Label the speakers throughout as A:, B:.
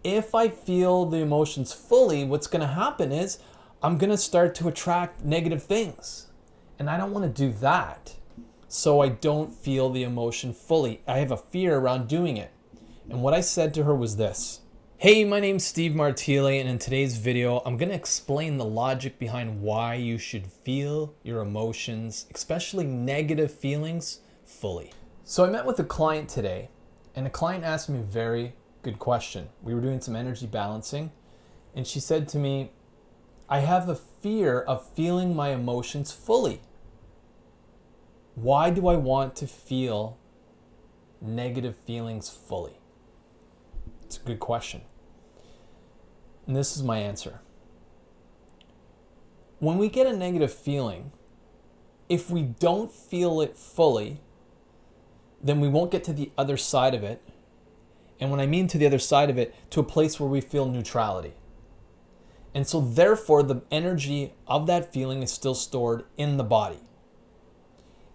A: if I feel the emotions fully, what's going to happen is I'm going to start to attract negative things. And I don't want to do that. So I don't feel the emotion fully. I have a fear around doing it. And what I said to her was this. Hey, my name's Steve Martile, and in today's video, I'm going to explain the logic behind why you should feel your emotions, especially negative feelings, fully. So I met with a client today, and the client asked me a very good question. We were doing some energy balancing, and she said to me, I have a fear of feeling my emotions fully. Why do I want to feel negative feelings fully? It's a good question. And this is my answer. When we get a negative feeling, if we don't feel it fully, then we won't get to the other side of it. And when I mean to the other side of it, to a place where we feel neutrality. And so therefore, the energy of that feeling is still stored in the body.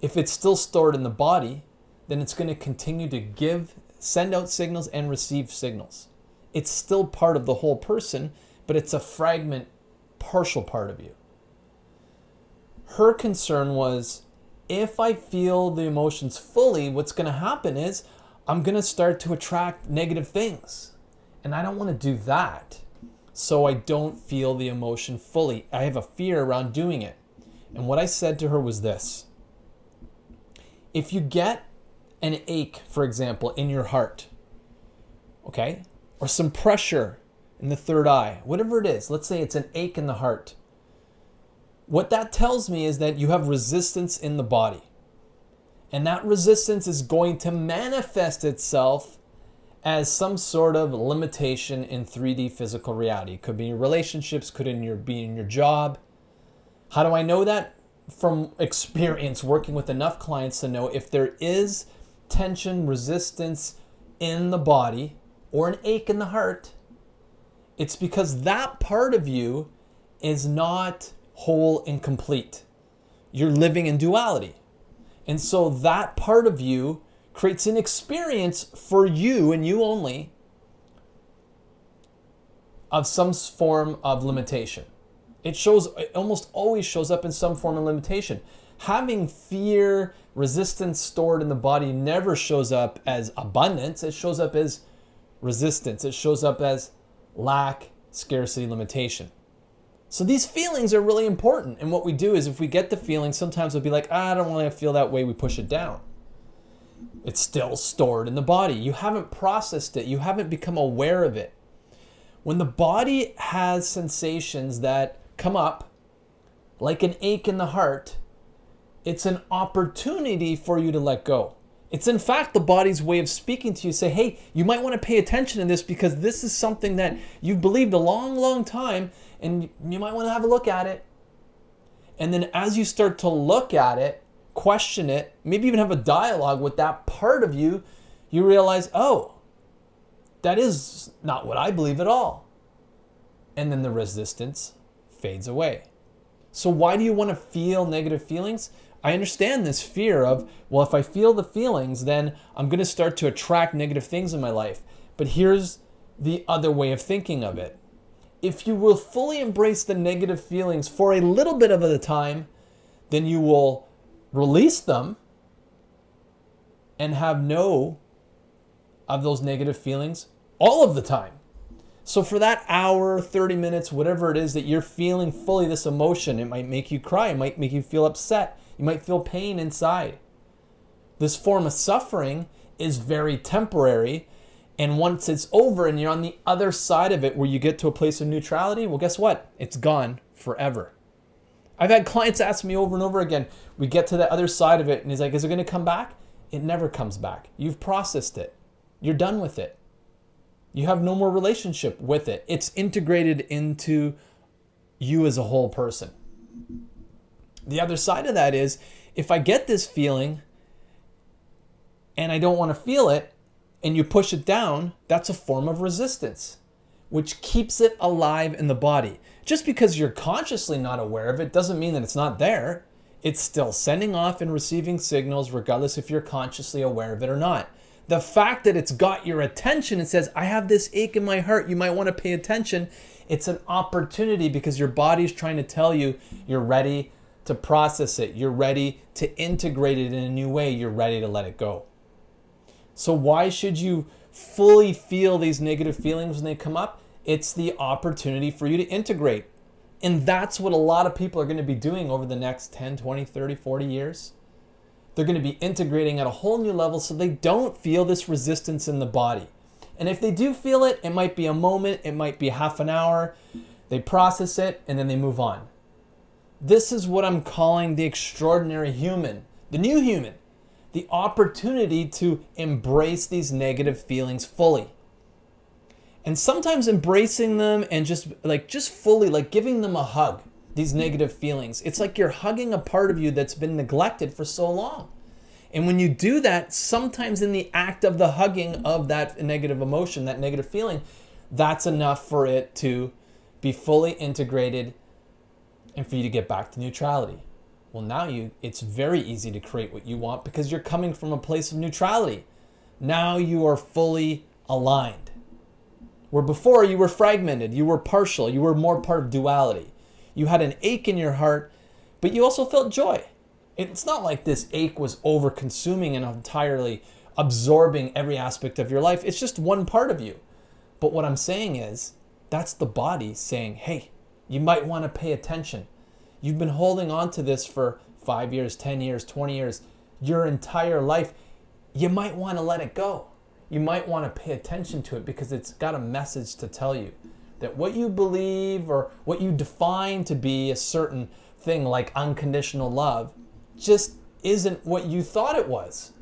A: If it's still stored in the body, then it's going to continue to send out signals and receive signals. It's still part of the whole person, but it's a fragment, partial part of you. Her concern was, if I feel the emotions fully, what's going to happen is I'm going to start to attract negative things. And I don't want to do that. So I don't feel the emotion fully. I have a fear around doing it. And what I said to her was this. If you get an ache, for example, in your heart, okay, or some pressure in the third eye, whatever it is, let's say it's an ache in the heart. What that tells me is that you have resistance in the body. And that resistance is going to manifest itself as some sort of limitation in 3D physical reality. It could be in your relationships, could be in your job. How do I know that? From experience working with enough clients to know if there is tension, resistance in the body, or an ache in the heart, it's because that part of you is not whole and complete. You're living in duality. And so that part of you creates an experience for you and you only of some form of limitation. It almost always shows up in some form of limitation. Having fear, resistance stored in the body never shows up as abundance. It shows up as resistance. It shows up as lack, scarcity, limitation. So these feelings are really important. And what we do is if we get the feeling, sometimes we'll be like, I don't want to feel that way. We push it down. It's still stored in the body. You haven't processed it. You haven't become aware of it. When the body has sensations that come up, like an ache in the heart, it's an opportunity for you to let go. It's in fact the body's way of speaking to you, say, hey, you might want to pay attention to this because this is something that you've believed a long, long time and you might want to have a look at it. And then as you start to look at it, question it, maybe even have a dialogue with that part of you, you realize, oh, that is not what I believe at all. And then the resistance fades away. So why do you want to feel negative feelings? I understand this fear of, well, if I feel the feelings, then I'm going to start to attract negative things in my life. But here's the other way of thinking of it. If you will fully embrace the negative feelings for a little bit of the time, then you will release them and have no of those negative feelings all of the time. So for that hour, 30 minutes, whatever it is that you're feeling fully this emotion, it might make you cry, it might make you feel upset, you might feel pain inside. This form of suffering is very temporary, and once it's over and you're on the other side of it where you get to a place of neutrality, well, guess what? It's gone forever. I've had clients ask me over and over again, we get to the other side of it, and he's like, is it going to come back? It never comes back. You've processed it. You're done with it. You have no more relationship with it. It's integrated into you as a whole person. The other side of that is, if I get this feeling and I don't want to feel it, and you push it down, that's a form of resistance, which keeps it alive in the body. Just because you're consciously not aware of it doesn't mean that it's not there. It's still sending off and receiving signals regardless if you're consciously aware of it or not. The fact that it's got your attention and says, I have this ache in my heart, you might want to pay attention. It's an opportunity because your body's trying to tell you you're ready to process it. You're ready to integrate it in a new way. You're ready to let it go. So why should you fully feel these negative feelings when they come up? It's the opportunity for you to integrate. And that's what a lot of people are going to be doing over the next 10, 20, 30, 40 years. They're going to be integrating at a whole new level so they don't feel this resistance in the body. And if they do feel it, it might be a moment, it might be half an hour. They process it and then they move on. This is what I'm calling the extraordinary human, the new human, the opportunity to embrace these negative feelings fully. And sometimes embracing them and just fully, like giving them a hug, these negative feelings. It's like you're hugging a part of you that's been neglected for so long. And when you do that, sometimes in the act of the hugging of that negative emotion, that negative feeling, that's enough for it to be fully integrated and for you to get back to neutrality. Well, now it's very easy to create what you want because you're coming from a place of neutrality. Now you are fully aligned. Where before you were fragmented, you were partial, you were more part of duality. You had an ache in your heart, but you also felt joy. It's not like this ache was over-consuming and entirely absorbing every aspect of your life. It's just one part of you. But what I'm saying is, that's the body saying, hey, you might want to pay attention. You've been holding on to this for 5 years, 10 years, 20 years, your entire life. You might want to let it go. You might want to pay attention to it because it's got a message to tell you. That what you believe or what you define to be a certain thing like unconditional love just isn't what you thought it was.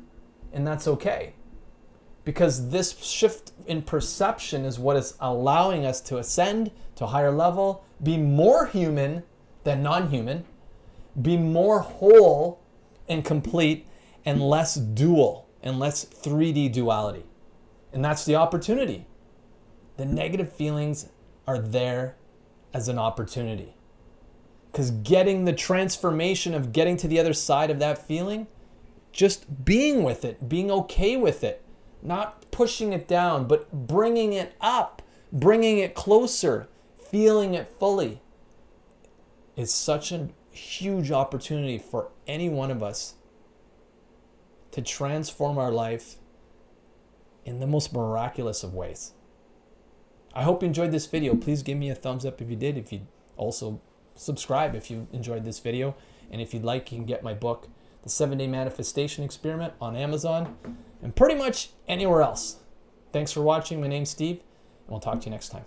A: And that's okay. Because this shift in perception is what is allowing us to ascend to a higher level, be more human than non-human, be more whole and complete and less dual and less 3D duality. And that's the opportunity. The negative feelings are there as an opportunity. Because getting the transformation of getting to the other side of that feeling, just being with it, being okay with it, not pushing it down, but bringing it up, bringing it closer, feeling it fully, is such a huge opportunity for any one of us to transform our life in the most miraculous of ways. I hope you enjoyed this video. Please give me a thumbs up if you did. If you also subscribe if you enjoyed this video. And if you'd like, you can get my book, The 7-Day Manifestation Experiment, on Amazon and pretty much anywhere else. Thanks for watching. My name's Steve, and we'll talk to you next time.